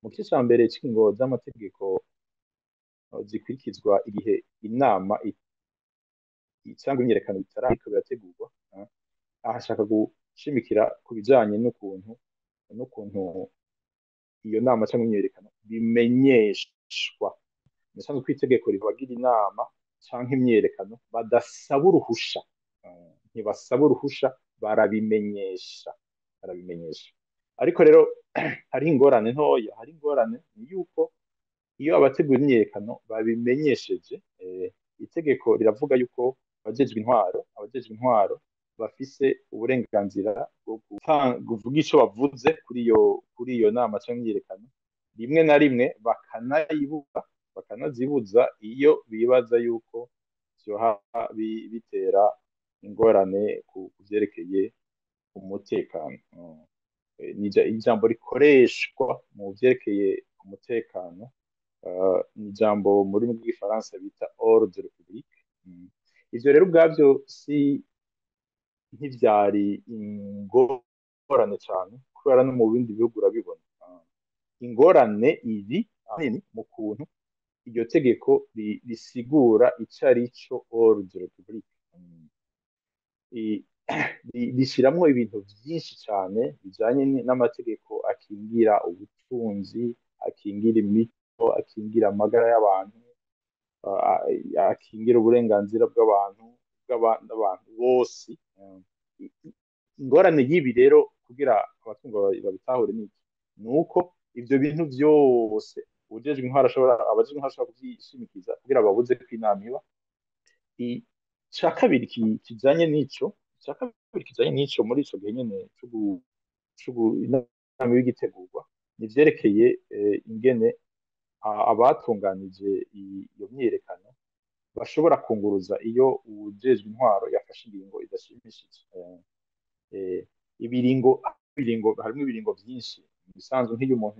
mu gice ca mbere c'ingingo z'amategeko zikurikizwa igihe inama cyangwa imyiyerekano bitarariko birategurwa. Aha ashaka gushimikira ku bijanye n'ukuntu iyo nama cyangwa imyiyerekano bimenyeshwa. Nisanzwe ko itegeko rivagira inama canke imyiyerekano badasaba uruhusha. Ntibasaba uruhusha, barabimenyesha. Barabimenyesha. Ariko rero hari ingorane ntoya, hari ingorane ni yuko iyo abategura imyiyerekano babimenyesheje, itegeko riravuga yuko abajejwe intwaro bafise uburenganzira bwo kuvuga ico bavuze kuri iyo nama cyangwa imyiyerekano, rimwe na rimwe bakanazibuza iyo bibaza yuko vyoha bitera ingorane ku vyerekeye umutekano. Ijambo rikoreshwa mu vyerekeye umutekano, ni ijambo mu rurimi rw'igifaransa bita ordre public. Ivyo rero ubwavyo ntivyari ingorane cane, kubera no mu bindi bihugu urabibona. Ingorane iri ahanini mu kuntu iryo tegeko risigura ico arico ordre public. Rishiramwo ibintu vyinshi cane bijanye n'amategeko akingira ubutunzi, akingira imico, akingira amagara y'abantu, akingira uburenganzira bw'abantu bose. Ingorane y'ibi rero kugira abatunga babitahure ni uko ivyo bintu vyose abajejwe intwaro ashobora kuvyishimikiza kugira babuze ko inama iba. Ica kabiri kijanye n'ico muri ico gihe nyene inama y'igitegurwa, ni ivyerekeye ingene abatunganije iyo myiyerekano bashobora kunguruza iyo uwujejwe intwaro yafashe ingingo idashimishije. Ibiringo harimwo ibiringo vyinshi bisanzwe. Nk'iyo umuntu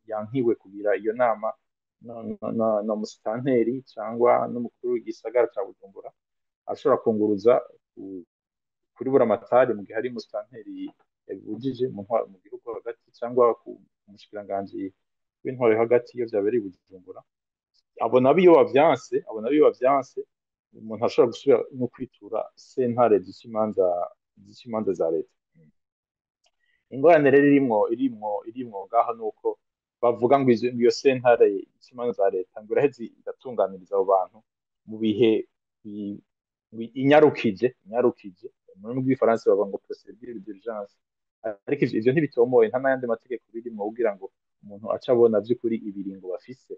yankiwe kugira iyo nama na musitanteri cyangwa n'umukuru w'igisagara ca Bujumbura, ashobora kunguruza kuri buramatari mu gihe hari musitanteri yabibujije mu gihugu hagati, cyangwa ku mushikiranganji w'intwaro hagati iyo vyabereye i Bujumbura. Abo nabo iyo bavyanse, umuntu ashobora gusubira no kwitura sentare zica imanza za leta. Ingorane rero irimwo ngaho nuko bavuga ngo iyo sentare ica imanza za leta ngo iraheze igatunganiriza abo bantu mu bihe inyarukije mu rurimi rw'igifaransa bavuga ngo procedure d'urgence. Ariko ivyo ntibitomoye, nta n'ayandi mategeko birimwo kugira ngo umuntu ace abona vy'ukuri ibiringo bafise.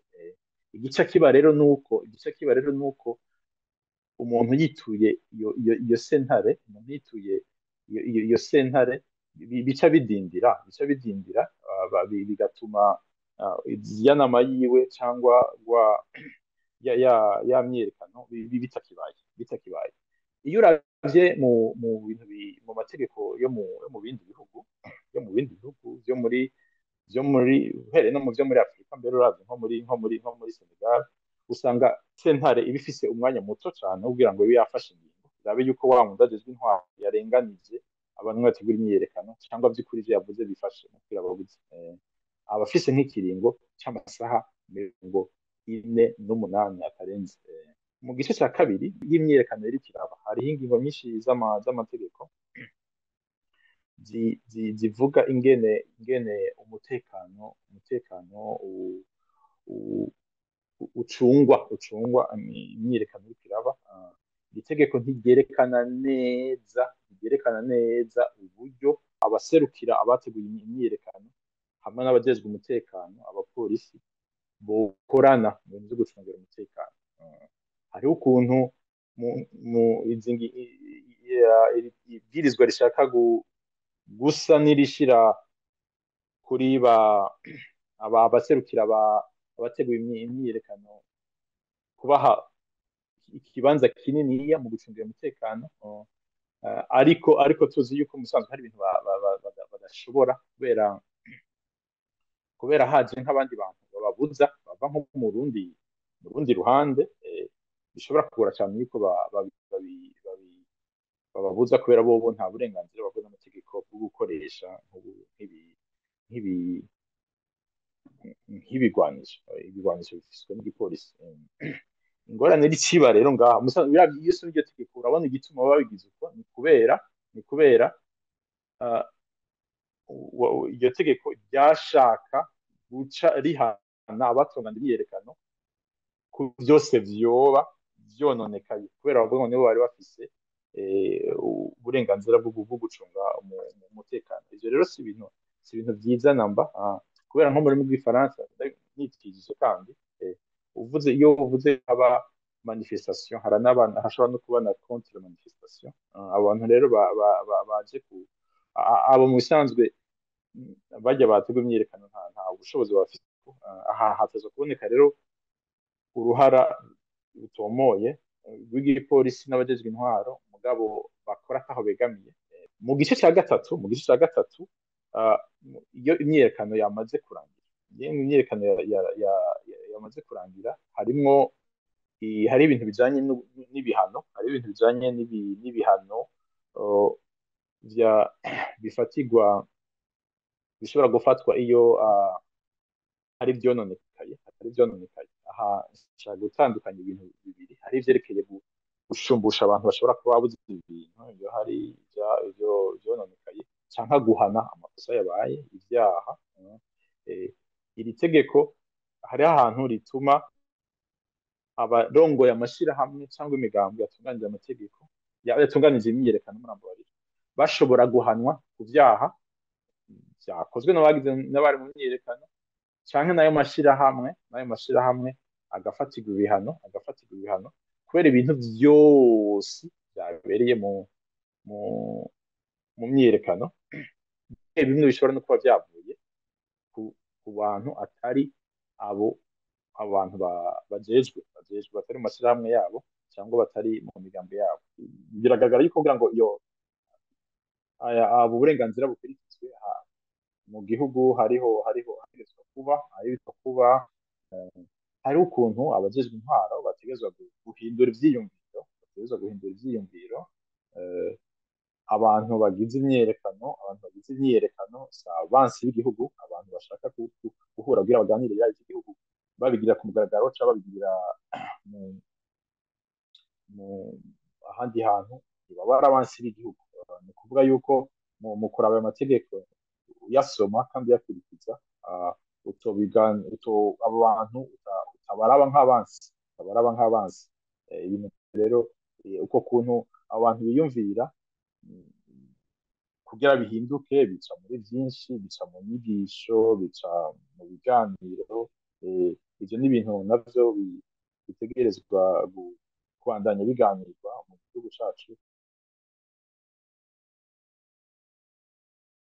Igice kiba rero nuko umuntu yituye iyo sentare, bica bidindira, bigatuma ya nama yiwe cyangwa ya myiyerekano bitakibaye. Iyo uravye mu mategeko yo mu bindi bihugu uhereye no mu vyo muri Afurika, mbere uravye nko muri Senegal, usanga sentare iba ifise umwanya muto cane kugira ngo ibe yafashe ingingo irabe yuko wa wundi ajejwe intwaro yarenganije abantu bategura imyiyerekano cyangwa vy'ukuri ivyo yavuze bifashe mu kugira babuze. Abafise nk'ikiringo c'amasaha 48 atarenze. Mu gice ca kabiri y'imyiyerekano iriko iraba, hariho ingingo nyinshi z'amategeko zivuga ingene umutekano ucungwa imyiyerekano iriko iraba. Itegeko ntiryerekana neza uburyo abaserukira abateguye imyiyerekano hamwe n'abajejwe umutekano, abapolisi, bokorana mu bintu vyo gucungira umutekano. Hariho ukuntu ibwirizwa rishaka gusa n'irishira kuri abaserukira abateguye imyiyerekano kubaha ikibanza kininiya mu gucungira umutekano. Ariko tuzi yuko musanzwe hari ibintu badashobora, kubera haje nk'abandi bantu bababuza bava nko mu rundi ruhande. Bishobora kugora cyane yuko bababuza, kubera bobo nta burenganzira babona n'amategeko bwo gukoresha nk'ibigwanisho, ibigwanisho bifiswe n'igipolisi. Ingorane riciba rero ngaha musanzwe biravye iyo usomye iryo tegeko urabona igituma baba babigize uko ni kubera ah, iryo tegeko ryashaka guca rihana abatunganya imyiyerekano ku byose vyoba vyononekaye kubera bavuga ngo nibo bari bafise uburenganzira bwo gucunga umutekano. Ivyo rero si ibintu vyiza namba, kubera nko mu rurimi rw'igifaransa nitwigije kandi iyo uvuze aba manifestation hari n'abantu hashobora no kuba na contre manifestation. Abantu rero baje abo mu bisanzwe bajya bategwa imyiyerekano nta bushobozi bafite. Aha hateza kuboneka rero uruhara rutomoye rw'igipolisi n'abajejwe intwaro mugabo bakora ataho begamiye. Mu gice cya gatatu ah, iyo imyiyerekano yamaze kurangira, yamaze kurangira hari ibintu bijanye n'ibihano, oh, vya bifatirwa bishobora gufatwa iyo hari ivyononekaye. Aha nshaka gutandukanya ibintu bibiri: hari ivyerekeye gushumbusha abantu bashobora kuba babuze ibintu, iyo hari ivyo vyononekaye, canke guhana amakosa yabaye, ivyaha. Eh, iri tegeko hariho ahantu rituma abarongoye amashirahamwe cyangwa imigambi yatunganije amategeko yatunganije imyiyerekano murambabarira bashobora guhanwa ku vyaha vyakozwe n'abari mu myiyerekano, canke nayo mashirahamwe agafatirwa ibihano kubera ibintu vyose vyabereye mu mu myiyerekano. Bimwe bishobora no kuba vyavuye ku bantu atari abo abantu bajejwe batari mu mashirahamwe yabo cyangwa batari mu migambi yabo. Biragaragara yuko kugira ngo abo burenganzira bukurikizwe mu gihugu hategerezwa kuba hari ukuntu abajejwe intwaro bategerezwa guhindura ivyiyumviro. eh, abantu bagize imyiyerekano si abansi b'igihugu, abantu bashaka guhura kugira baganire ibibazo by'igihugu babigira ku mugaragaro cyangwa babigira mu mu ahandi hantu, baba ari abansi b'igihugu. Ni ukuvuga yuko mu kuraba ayo mategeko uyasoma kandi uyakurikiza, abo bantu utabaraba nk'abansi. Ibintu rero uko kuntu abantu biyumvira mm, kugira bihinduke bica muri byinshi, bica mu nyigisho, bica mu biganiro. Ivyo ni ibintu navyo bitegerezwa kubandanya biganirwa mu gihugu cacu